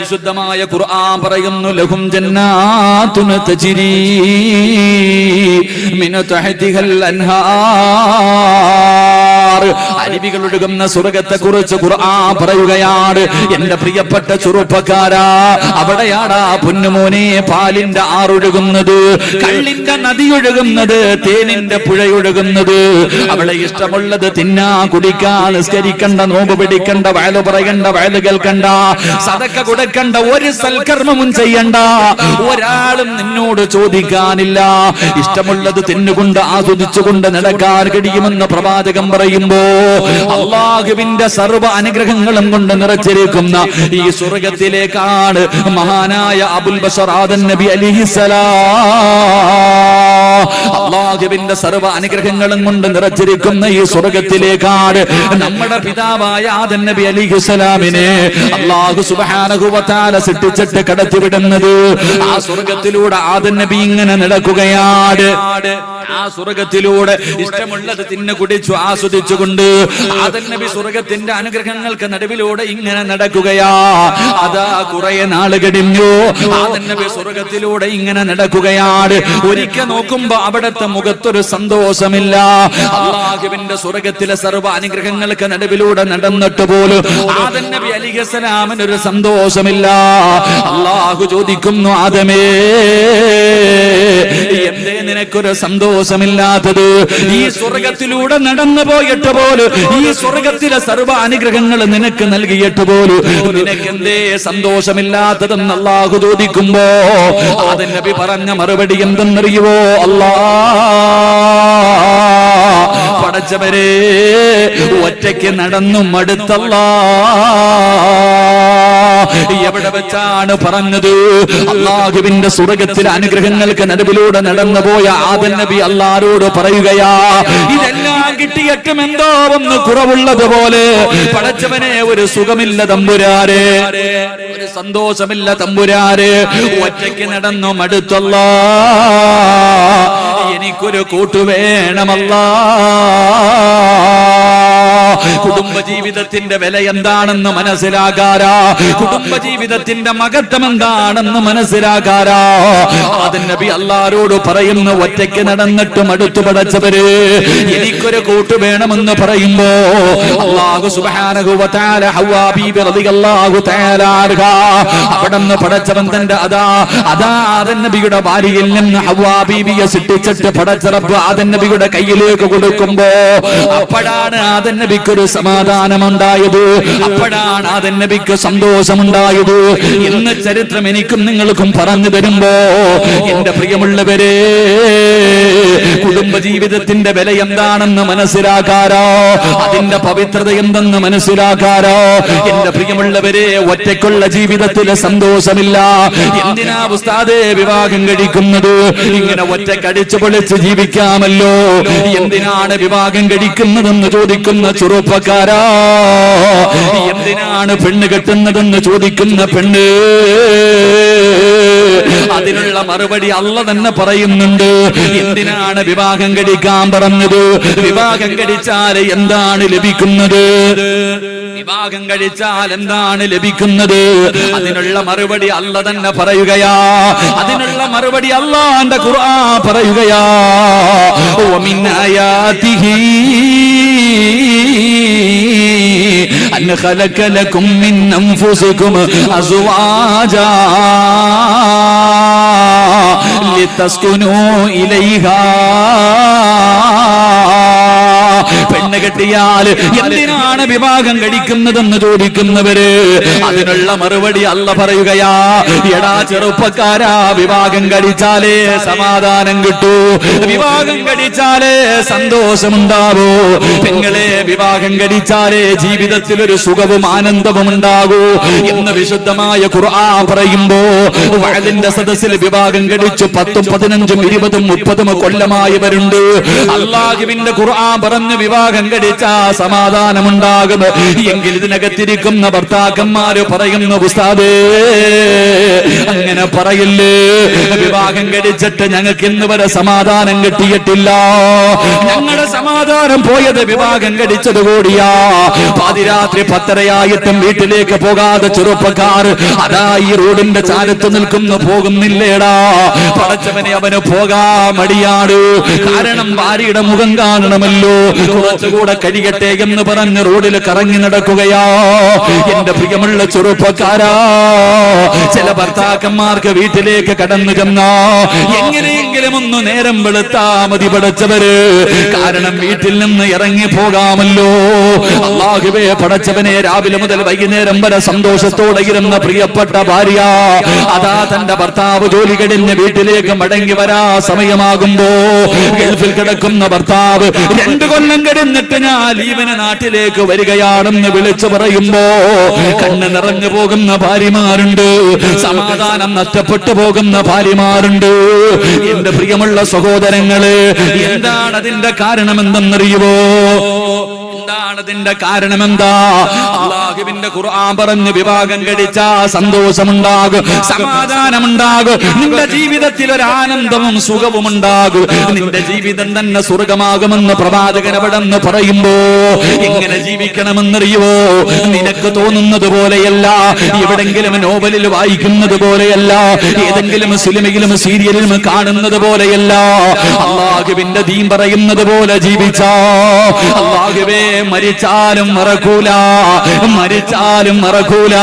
വിശുദ്ധമായ ഖുർആൻ പറയുന്നു ലഹും ജന്നാതുൻ തജ്രി മിൻ തഹ്തിഹൽ അൻഹാർ. അരുവികൾ ഒഴുകുന്ന സ്വർഗ്ഗത്തെക്കുറിച്ച് ഖുർആൻ പറയുകയാണ്. എന്റെ പ്രിയപ്പെട്ട ചെറുപ്പക്കാരാ, അവിടെയാടാ പൊന്നുമോനെ പാലിന്റെ ആറൊഴുകുന്നത്, കള്ളിന്റെ നദി ഒഴുകുന്നത്, തേനിന്റെ പുഴയൊഴുകുന്നത്. അവിടെ ഇഷ്ടമുള്ളത് തിന്നാ, കുടിക്കാൻ, നിസ്കരിക്കണ്ട, നോമ്പ് പിടിക്കണ്ട, വയല് പറയണ്ട, വയല് കേൾക്കണ്ട, സദക്ക കൊടുക്കണ്ട, ഒരു സൽക്കർമ്മവും ചെയ്യണ്ട, ഒരാളും നിന്നോട് ചോദിക്കാനില്ല. ഇഷ്ടമുള്ളത് തിന്നുകൊണ്ട് ആസ്വദിച്ചുകൊണ്ട് നടക്കാൻ കഴിയുമെന്ന് പ്രവാചകൻ പറയുമ്പോ അല്ലാഹുവിന്റെ സർവ്വ അനുഗ്രഹങ്ങളും കൊണ്ട് നിറച്ചിരിക്കുന്ന ഈ സ്വർഗ്ഗത്തിലേക്കാണ് മഹാനായ അബുൽ ബശർ ആദം നബി അലൈഹിസ്സലാം. അല്ലാഹുവിന്റെ സർവ്വ അനുഗ്രഹങ്ങളും കൊണ്ട് നിറച്ചിരിക്കുന്ന ഈ സ്വർഗ്ഗത്തിലേക്കാണ് നമ്മുടെ പിതാവായ ആദം നബി അലൈഹിസ്സലാമിനെ അല്ലാഹു സുബ്ഹാനഹു വ തആല സൃഷ്ടിച്ചിട്ട് കടത്തിവിടുന്നത്. ആ സ്വർഗ്ഗത്തിലൂടെ ആദം നബി ഇങ്ങനെ നടക്കുകയാണ്. ആ സ്വർഗ്ഗത്തിലൂടെ ഇഷ്ടമുള്ളത് തിന്നു കുടിച്ചു ആസ്വദിച്ചുകൊണ്ട് ആദം നബി സ്വർഗ്ഗത്തിന്റെ അനുഗ്രഹങ്ങൾക്ക് നടുവിലൂടെ ഇങ്ങനെ നടക്കുകയാ. അതാ കുറെ നാൾ കഴിഞ്ഞു, ആദം നബി സ്വർഗ്ഗത്തിലൂടെ ഇങ്ങനെ നടക്കുകയാണ്. ഒരിക്കൽ നോക്കുമ്പോ അവിടത്തെ മുഖത്തൊരു സന്തോഷമില്ല. അല്ലാഹുവിന്റെ സ്വർഗ്ഗത്തിലെ സർവ്വ അനുഗ്രഹങ്ങൾക്ക് നടുവിലൂടെ നടന്നിട്ട് പോലും ആദം നബി അലൈഹിസ്സലാമിന് ഒരു സന്തോഷമില്ല. അല്ലാഹു ചോദിക്കുന്നു, ആദമേ, എന്തേ നിനക്കൊരു സന്തോഷമില്ലാത്തത്? ഈ സ്വർഗ്ഗത്തിലൂടെ നടന്നു പോയിട്ട് പോലും, ഈ സ്വർഗ്ഗത്തിലെ സർവ്വ അനുഗ്രഹങ്ങൾ നിനക്ക് നൽകിയിട്ട് പോലും നിനക്ക് എന്തേ സന്തോഷമില്ലാത്തതെന്ന് അല്ലാഹു ചോദിക്കുമ്പോ ആദം നബി പറഞ്ഞ മറുപടി എന്തെന്നറിയുവോ? പടച്ചവരെ, ഒറ്റയ്ക്ക് നടന്നു മടുത്തല്ലാ. എവിടെ വെച്ചാണ് പറഞ്ഞത്? അല്ലാഹുവിന്റെ സ്വർഗ്ഗത്തിലെ അനുഗ്രഹങ്ങൾക്ക് നടുവിലൂടെ നടന്നു പോയ ആദം നബി അല്ലാഹുവോട് പറയുകയാ, ഇതെല്ലാം കിട്ടിയിട്ടും എന്തോ ഒന്ന് കുറവുള്ളതുപോലെ പടച്ചവനെ, ഒരു സുഖമില്ല തമ്പുരാരെ, ഒരു സന്തോഷമില്ല തമ്പുരാരെ, ഒറ്റയ്ക്ക് നടന്നു മടുത്തല്ലാ, എനിക്കൊരു കൂട്ടുവേണമല്ലാ. കുടുംബജീവിതത്തിന്റെ വില എന്താണെന്ന് മനസ്സിലാക്കാരാ, കുടുംബജീവിതത്തിന്റെ മഹത്വം എന്താണെന്ന് മനസ്സിലാക്കാരാ ആദം നബി അല്ലാഹുവോട് പറയുന്നു, ഒറ്റയ്ക്ക് നടന്നിട്ട് മടുത്തു പടച്ചവര്, എനിക്കൊരു കൂട്ടു വേണമെന്ന് പറയുമ്പോ അല്ലാഹു സുബ്ഹാനഹു വ തആല ഹവ്വാ ബീബി റളിയല്ലാഹു തആല അൻഹാ അവിടുന്ന് പടച്ചവൻ തന്റെ അതാ ആദം നബിയുടെ ഭാര്യയിൽ നിന്ന് ഹവ്വാ ബീബിയെ സൃഷ്ടിച്ചിട്ട് പടച്ച റബ്ബ് ആദം നബിയുടെ കയ്യിലേക്ക് കൊടുക്കുമ്പോ അപ്പോഴാണ് ആദം നബിക്കൊരു സമാധാനമുണ്ടായത്, അപ്പോഴാണ് ആദം നബിക്ക് സന്തോഷമുണ്ടായത് എന്ന് ചരിത്രം എനിക്കും നിങ്ങൾക്കും പറഞ്ഞു തരുമ്പോ എന്റെ പ്രിയമുള്ളവരെ, കുടുംബജീവിതത്തിന്റെ വില എന്താണെന്ന് മനസ്സിലാക്കാരോ, അതിന്റെ പവിത്രത എന്തെന്ന് മനസ്സിലാക്കാരോ എന്റെ പ്രിയമുള്ളവരെ, ഒറ്റയ്ക്കുള്ള ജീവിതത്തിലെ സന്തോഷമില്ല. എന്തിനാ ഉസ്താദേ വിവാഹം കഴിക്കുന്നത്? ഇങ്ങനെ ഒറ്റക്കടിച്ചു പൊളിച്ച് ജീവിക്കാമല്ലോ. എന്തിനാണ് വിവാഹം കഴിക്കുന്നതെന്ന് ചോദിക്കുന്ന ചെറുപ്പക്കാരാ, എന്തിനാണ് പെണ്ണ് കെട്ടുന്നതെന്ന് ചോദിക്കുന്ന പെണ്ണ്, അതിനുള്ള മറുപടി അല്ലാഹു തന്നെ പറയുന്നുണ്ട്. എന്തിനാണ് വിവാഹം കഴിക്കാൻ പറഞ്ഞത്? വിവാഹം കഴിച്ചാൽ എന്താണ് ലഭിക്കുന്നത്? വിവാഹം കഴിച്ചാൽ എന്താണ് ലഭിക്കുന്നത്? അതിനുള്ള മറുപടി അല്ലാഹു തന്നെ പറയുകയാ. അതിനുള്ള മറുപടി അല്ലാഹുവിന്റെ ഖുർആൻ പറയുകയാ. വമിൻ ആയാതിഹി അൻ ഖലഖ ലക്കും മിൻ അൻഫുസികും അസ്വാജാ ലിതസ്കുനൂ ഇലൈഹാ. പെണ്ണ് കെട്ടിയാൽ എന്തിനാണ് വിവാഹം കഴിക്കുന്നതെന്ന് ചോദിക്കുന്നവര്, അതിനുള്ള മറുപടി അല്ലാഹു പറയുകയാ. എടാ ചെറുപ്പക്കാരാ, വിവാഹം കഴിച്ചാലേ സമാധാനം കിട്ടൂ, വിവാഹം കഴിച്ചാലേ സന്തോഷമുണ്ടാവൂ. പെങ്ങളെ, വിവാഹം കഴിച്ചാലേ ജീവിതത്തിൽ ഒരു സുഖവും ആനന്ദവും ഉണ്ടാകൂ എന്ന് വിശുദ്ധമായ ഖുർആൻ പറയുമ്പോ വഅദിന്റെ സദസ്സിൽ വിവാഹം കഴിച്ചു 10 10, 15, 20, 30 കൊല്ലമായവരുണ്ട്. അല്ലാഹുവിന്റെ ഖുർആൻ പറഞ്ഞ് വിവാഹം കഴിച്ച സമാധാനമുണ്ടാകും എങ്കിൽ ഇതിനകത്തിരിക്കുന്ന ഭർത്താക്കന്മാര് പറയുന്നു, ഉസ്താദേ അങ്ങനെ പറയില്ലേ, വിവാഹം കഴിച്ചിട്ട് ഞങ്ങൾക്ക് ഇന്ന് വരെ സമാധാനം കിട്ടിയിട്ടില്ല. ഞങ്ങളുടെ സമാധാനം പോയത് വിവാഹം കഴിച്ചത് കൂടിയാ. പാതിരാത്രി 10:30 വീട്ടിലേക്ക് പോകാതെ ചെറുപ്പക്കാർ അതാ ഈ റോഡിന്റെ ചാരത്ത് നിൽക്കുന്നു, പോകുന്നില്ലേടാ. പടച്ചവനെ അവന് പോകാൻ മടിയാണ്. കാരണം ഭാര്യയുടെ മുഖം കാണണമല്ലോ. കുറച്ചുകൂടെ കഴിയട്ടെ എന്ന് പറഞ്ഞ് റോഡിൽ കറങ്ങി നടക്കുകയാ. എന്റെ പ്രിയമുള്ള ചെറുപ്പക്കാരാ, ചില ഭർത്താക്കന്മാർക്ക് വീട്ടിലേക്ക് കടന്നു ചെന്നാ എങ്ങനെയെങ്കിലും ഒന്ന് നേരം വെളുത്താ മതി പടച്ചവര്. കാരണം വീട്ടിൽ നിന്ന് ഇറങ്ങി പോകാമല്ലോ. അല്ലാഹുവേ പടച്ചവനെ, രാവിലെ മുതൽ വൈകുന്നേരം വരെ സന്തോഷത്തോടെ ഇരുന്ന പ്രിയപ്പെട്ട ഭാര്യ അതാ തന്റെ ഭർത്താവ് ജോലി കഴിഞ്ഞ് വീട്ടിലേക്ക് മടങ്ങി വരാ സമയമാകുമ്പോ ഗൾഫിൽ കിടക്കുന്ന ഭർത്താവ് 2 കൊല്ലം കഴിഞ്ഞിട്ട് ഞാൻ ലീവിന് നാട്ടിലേക്ക് വരികയാണെന്ന് വിളിച്ചു പറയുമ്പോ കണ്ണ് നിറഞ്ഞു പോകുന്ന ഭാര്യമാരുണ്ട്, സമാധാനം നഷ്ടപ്പെട്ടു പോകുന്ന ഭാര്യമാരുണ്ട്. എന്റെ പ്രിയമുള്ള സഹോദരങ്ങള്, എന്താണ് അതിന്റെ കാരണമെന്തെന്നറിയുമോ? എന്താണ് അതിന്റെ കാരണമെന്താ? അല്ലാഹുവിന്റെ ഖുർആൻ പറഞ്ഞു വിവാഹം കഴിച്ച സന്തോഷമുണ്ടാകും, സമാധാനമുണ്ടാകും, നിന്റെ ജീവിതത്തിൽ ഒരു ആനന്ദവും സുഖവും ഉണ്ടാകും, നിന്റെ ജീവിതം തന്നെ സ്വർഗമാകുമെന്ന് പ്രവാചകൻ അവിടെന്ന് പറയുമ്പോ എങ്ങനെ ജീവിക്കണമെന്നറിയുവോ? നിനക്ക് തോന്നുന്നത് പോലെയല്ല, എവിടെങ്കിലും നോവലിൽ വായിക്കുന്നത് പോലെയല്ല, ഏതെങ്കിലും സിനിമയിലും സീരിയലിലും കാണുന്നത് പോലെയല്ല. അല്ലാഹുവിന്റെ ദീൻ പറയുന്നത് പോലെ ജീവിച്ചാ അല്ലാഹുവേ മരിച്ചാലും മറക്കൂല, മരിച്ചാലും മറക്കൂല.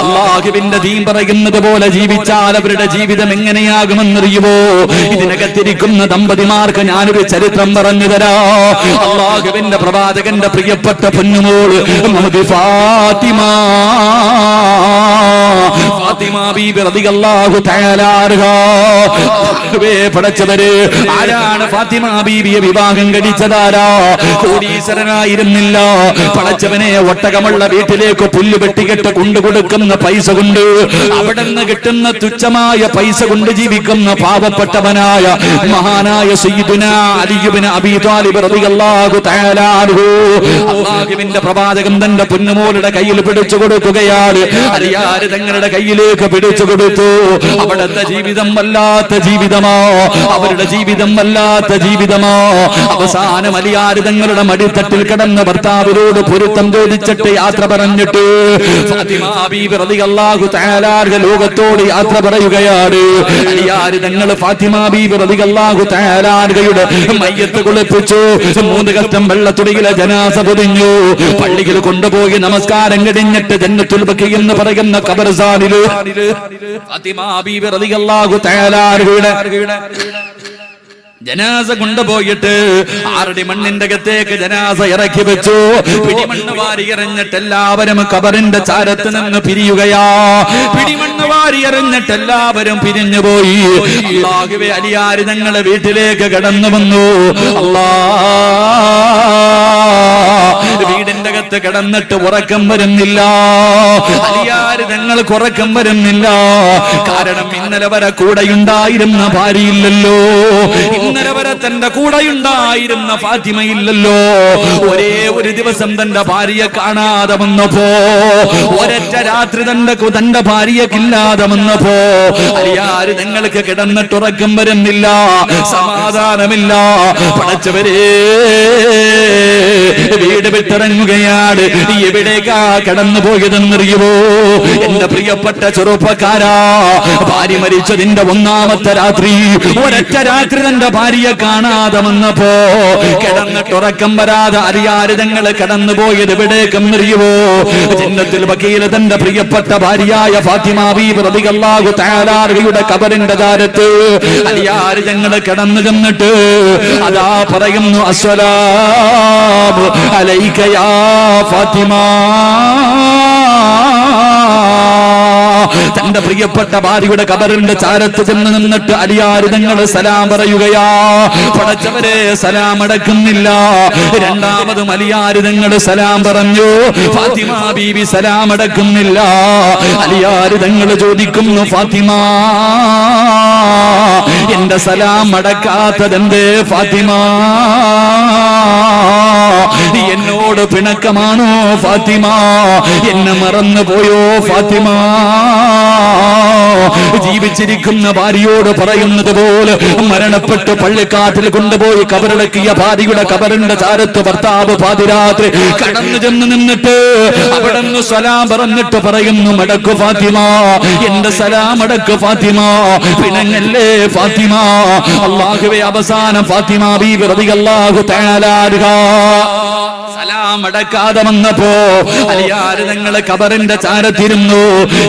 അല്ലാഹുവിന്റെ ദീൻ പറയുന്നത് പോലെ ജീവിച്ചാൽ അവരുടെ ജീവിതം എങ്ങനെയാകുമെന്നറിയുമോ? ഇതിനകത്തിരിക്കുന്ന ദമ്പതിമാർക്ക് ഞാനൊരു ചരിത്രം പറഞ്ഞു തരാ. അല്ലാഹുവിന്റെ പ്രവാചകന്റെ പ്രിയപ്പെട്ട പൊന്നുമോള് ഫാത്തിമ, ഫാത്തിമ ബീബി റളിയല്ലാഹു തആല അൻഹാ. പടച്ചവര്, ആരാണ് ഫാത്തിമ ബീബിയെ വിവാഹം കഴിച്ചതാരാ? കോടീശ്വരനായിരുന്നില്ല. പടച്ചവനെ, ഒട്ടകമുള്ള വീട്ടിലേക്ക് പുല്ല് വെട്ടികെട്ട് കൊണ്ടുകൊടുക്കുന്ന പൈസ കൊണ്ട്, അവിടെ നിന്ന് കിട്ടുന്ന തുച്ഛമായ പൈസ കൊണ്ട് ജീവിക്കുന്ന പാവപ്പെട്ടവനായ മഹാനായ സയ്യിദുനാ അലി ഇബ്നു അബീ ത്വാലിബ് റളിയല്ലാഹു തആല അൻഹു. അല്ലാഹുവിന്റെ പ്രവാചകൻ തന്റെ പൊന്നുമോളുടെ കയ്യിൽ പിടിച്ചു കൊടുക്കുകയാണ്. അലിയാര് തങ്ങളുടെ കയ്യിലേക്ക് പിടിച്ചു കൊടുത്തു. അവിടുത്തെ ജീവിതം വല്ലാത്ത ജീവിതമോ, അവരുടെ ജീവിതം വല്ലാത്ത ജീവിതമോ. അവസാനം അലിയാര് തങ്ങളുടെ മടിത്തട്ടിൽ കിടന്ന ഭർത്താവിനോട് പൊരുത്തം ചോദിച്ചിട്ട് യാത്ര പറഞ്ഞിട്ട് ഫാത്തിമ ബീബി റളിയല്ലാഹു തആല അൻഹ ലോകത്തോട് യാത്ര പറയുകയാണ്. അലിയാര് തങ്ങൾ ഫാത്തിമ ബീബി റളിയല്ലാഹു തആല അൻഹയുടെ മയ്യത്ത് കുളിപ്പിച്ചു. 3 കഷ്ടം വെള്ളത്തുടിയിലെ ജനാസ പൊതിഞ്ഞു. പള്ളിയിൽ കൊണ്ടുപോയി നമസ്കാരം കഴിഞ്ഞിട്ട് ജന്നത്തുൽ ബഖീ എന്ന് പറയുന്ന ഖബർസ്ഥാനില് ഫാത്തിമ ബീബി റളിയല്ലാഹു തആല അൻഹയുടെ ജനാസ കൊണ്ടുപോയിട്ട് 6 മണ്ണിന്റെ അകത്തേക്ക് ജനാസ ഇറക്കി വെച്ചു. പിടിമണ്ണ് വാരി എറിഞ്ഞിട്ട് എല്ലാവരും ഖബറിന്റെ ചാരത്ത് നിന്ന് പിരിയുകയാ. പിടിമണ്ണ് വാരി എറിഞ്ഞിട്ട് എല്ലാവരും പിരിഞ്ഞുപോയി. അല്ലാഹുവേ, അലിയാര് ഞങ്ങളെ വീട്ടിലേക്ക് കടന്നു വന്നു. വീടിന്റെ അകത്ത് കിടന്നിട്ട് ഉറക്കം വരുന്നില്ല. അലിയാര് ഞങ്ങൾക്ക് ഉറക്കം വരുന്നില്ല. കാരണം ഇന്നലെ വരെ കൂടെയുണ്ടായിരുന്ന ഭാര്യയില്ലല്ലോ, ഇന്നലെ വരെ തന്റെ കൂടെയുണ്ടായിരുന്ന ഫാത്തിമയില്ലല്ലോ. ഒരേ ഒരു ദിവസം തന്റെ ഭാര്യയെ കാണാതെ വന്നപ്പോ, ഒരൊറ്റ രാത്രി തന്റെ ഭാര്യയ്ക്കില്ലാതെ വന്നപ്പോ അലിയാര് ഞങ്ങൾക്ക് കിടന്നിട്ടുറക്കം വരുന്നില്ല, സമാധാനമില്ല. പടച്ചവരേ, വീട് വിട്ടിറങ്ങുകയാണ്. എവിടേക്കാ കടന്നു പോയതെന്നറിയുമോ? എന്റെ പ്രിയപ്പെട്ട ചെറുപ്പക്കാരാ, ഭാര്യ മരിച്ചതിന്റെ 1ാമത്തെ രാത്രി, ഒരൊറ്റ രാത്രി തന്റെ ഭാര്യയെ കാണാതെ വന്നപ്പോ കിടന്നിട്ടുറക്കം വരാതെ അലിയാര് തങ്ങൾ കടന്നു പോയത് എവിടേക്കെന്നറിയുമോ? ജന്നത്തുൽ ബഖീൽ തന്റെ പ്രിയപ്പെട്ട ഭാര്യയായ ഫാത്തിമ ബീബി റളിയല്ലാഹു തആല അൻഹയുടെ ഖബറിന്റെ ചാരത്ത് അലിയാര് തങ്ങൾ കടന്നു ചെന്നിട്ട് അതാ പറയുന്നു, അസ്സലാമു അലൈക യാ ഫാത്തിമ. തന്റെ പ്രിയപ്പെട്ട ഭാര്യയുടെ ഖബറിന്റെ ചാരത്ത് ചെന്ന് നിന്നിട്ട് അലിയാര് തങ്ങൾ സലാം പറയുകയാ. പടച്ചവരെ, സലാം അടക്കുന്നില്ല. രണ്ടാമതും അലിയാര് തങ്ങൾ സലാം പറഞ്ഞു. ഫാത്തിമ ബീവി സലാം അടക്കുന്നില്ല. അലിയാര് തങ്ങൾ ചോദിക്കുന്നു, ഫാത്തിമ, എന്റെ സലാം അടക്കാത്തതെന്തേ ഫാത്തിമ? എന്നോട് പിണക്കമാണോ ഫാത്തിമ? എന്നെ മറന്നു പോയോ ഫാത്തിമ? ജീവിച്ചിരിക്കുന്ന ഭാര്യയോട് പറയുന്നത് പോലെ മരണപ്പെട്ട് പള്ളിക്കാട്ടിൽ കൊണ്ടുപോയി കബറടക്കിയ ഭാര്യയുടെ കബറിന്റെ ചാരത്ത് ഭർത്താവ് പാതിരാത്രി കടന്നു ചെന്ന് നിന്നിട്ട് അവിടെ നിന്ന് സലാം പറഞ്ഞിട്ട് പറയുന്നു, മടക്കു ഫാത്തിമ, എന്റെ സലാം അടക്ക് ഫാത്തിമ, പിണങ്ങല്ലേ ഫാത്തിമ. അല്ലാഹുവേ, അവസാനം ഫാത്തിമ ബീവി റളിയല്ലാഹു തആല അൻഹാ സലാം അടക്കാതെ വന്നപ്പോ അലിയാര് തങ്ങള് ഖബറിന്റെ ചാരത്തിരുന്നു.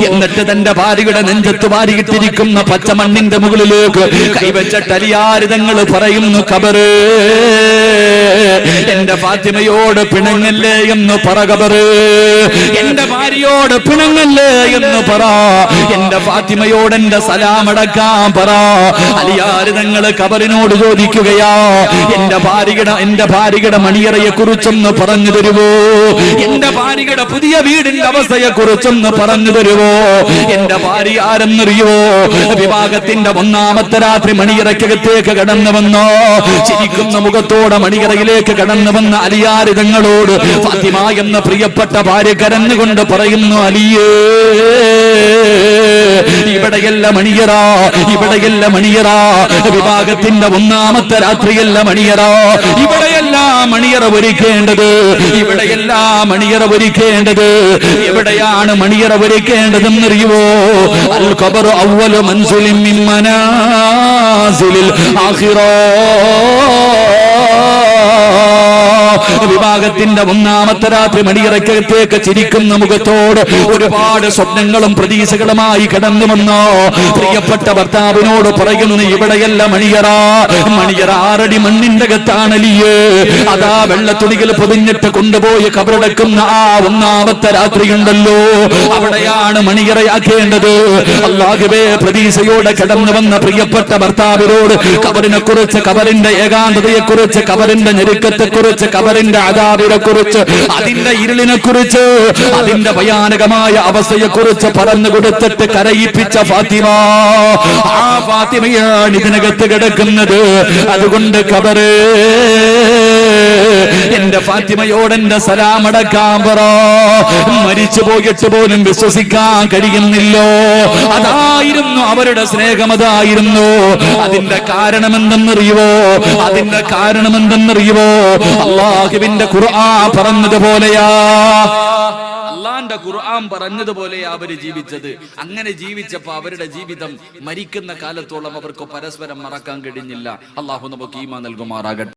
എന്നിട്ട് തന്റെ ഭാര്യയുടെ നെഞ്ചത്ത് വാരിയിട്ടിരിക്കുന്ന പച്ചമണ്ണിന്റെ മുകളിലേക്ക് കൈവച്ചിട്ട് അലിയാര് തങ്ങള് പറയുന്നു, ഖബറ്, എന്റെ ഫാത്തിമയോട് പിണങ്ങല്ലേ എന്ന് പറ. ഖബറ്, എന്റെ ഭാര്യയോട് പിണങ്ങല്ലേ എന്ന് പറ. എന്റെ ഫാത്തിമയോട് എന്റെ സലാം അടക്കാൻ പറ. അലിയാര് തങ്ങള് ഖബറിനോട് ചോദിക്കുകയാ, എന്റെ ഭാര്യയുടെ മണിയറയെ കുറിച്ചൊന്ന് പറഞ്ഞു തരുവോ? എന്റെ ഭാര്യയുടെ പുതിയ വീടിന്റെ അവസ്ഥയെ കുറിച്ചൊന്ന് പറഞ്ഞു തരുവോ? എന്റെ ഭാര്യ ആരെന്നറിയോ? വിവാഹത്തിന്റെ 1ാമത്തെ രാത്രി മണിയറയ്ക്കകത്തേക്ക് കടന്നു വന്നോ? ചിരിക്കുന്ന മുഖത്തോടെ മണിയറയിലേക്ക് കടന്നു വന്ന അലിയാര് തങ്ങളോട് ഫാത്തിമ എന്ന പ്രിയപ്പെട്ട ഭാര്യ കരഞ്ഞുകൊണ്ട് പറയുന്നു, അലിയേ, ഇവിടെയല്ല മണിയറ, ഇവിടെയല്ല മണിയറ. വിവാഹത്തിന്റെ 1ാമത്തെ രാത്രിയല്ല മണിയറ. ഇവിടെയല്ല മണിയറ ഒരുക്കേണ്ടത്. ഇവിടെയല്ല മണിയറ ഒരുക്കേണ്ടത്. എവിടെയാണ് മണിയറ ഒരുക്കേണ്ടതെന്നറിയുവോ? അൽ ഖബറു അവ്വലു മൻസിലിൻ മിൻ മനാസിലിൽ ആഖിറ. വിവാഹത്തിന്റെ 1ാമത്തെ രാത്രി മണിയറയ്ക്കകത്തേക്ക് ചിരിക്കുന്ന മുഖത്തോട് ഒരുപാട് സ്വപ്നങ്ങളും പ്രതീക്ഷകളുമായി കടന്നു വന്നോ പ്രിയപ്പെട്ട ഭർത്താവിനോട് പറയുന്നു, ഇവിടെയല്ല മണിയറ, മണിയറ 6 അടി മണ്ണിന്റെ അകത്താണലിയേ. അതാ വെള്ളത്തുണികൾ പൊതിഞ്ഞിട്ട് കൊണ്ടുപോയി കബറടക്കുന്ന ആ 1ാമത്തെ രാത്രിയുണ്ടല്ലോ, അവിടെയാണ് മണിയറയാക്കേണ്ടത്. അല്ലാഹുവേ, പ്രതീക്ഷയോടെ കടന്നു വന്ന പ്രിയപ്പെട്ട ഭർത്താവിനോട് കബറിനെ കുറിച്ച്, കബറിന്റെ ഏകാന്തതയെ കുറിച്ച്, കബറിന്റെ ഞെരുക്കത്തെ കുറിച്ച്, കബറിന്റെ അദാബിനെ കുറിച്ച്, അതിന്റെ ഇരുളിനെ കുറിച്ച്, അതിന്റെ ഭയാനകമായ അവസ്ഥയെ കുറിച്ച് പറഞ്ഞു കൊടുത്തിട്ട് കരയിപ്പിച്ച ഫാത്തിമ, ആ ഫാത്തിമയാണ് ഇതിനകത്ത് കിടക്കുന്നത്. അതുകൊണ്ട് ഖബറേ, എന്റെ ഫാത്തിമയോട് എന്റെ സലാം അടക്കാൻ പറ. മരിച്ചു പോയിട്ട് പോലും വിശ്വസിക്കാൻ കഴിയുന്നില്ലോ. അതായിരുന്നു അവരുടെ സ്നേഹം, അതായിരുന്നു. അതിന്റെ കാരണമെന്തെന്നറിയുവോ? അതിന്റെ കാരണമെന്തെന്നറിയുവോ? അല്ലാഹുവിന്റെ ഖുർആൻ പറഞ്ഞതുപോലെയാ, അള്ളാന്റെ ഖുർആൻ പറഞ്ഞതുപോലെയാ അവര് ജീവിച്ചത്. അങ്ങനെ ജീവിച്ചപ്പോ അവരുടെ ജീവിതം മരിക്കുന്ന കാലത്തോളം അവർക്ക് പരസ്പരം മറക്കാൻ കഴിഞ്ഞില്ല. അള്ളാഹു നമുക്ക് ഈമാൻ നൽകുമാറാകട്ടെ.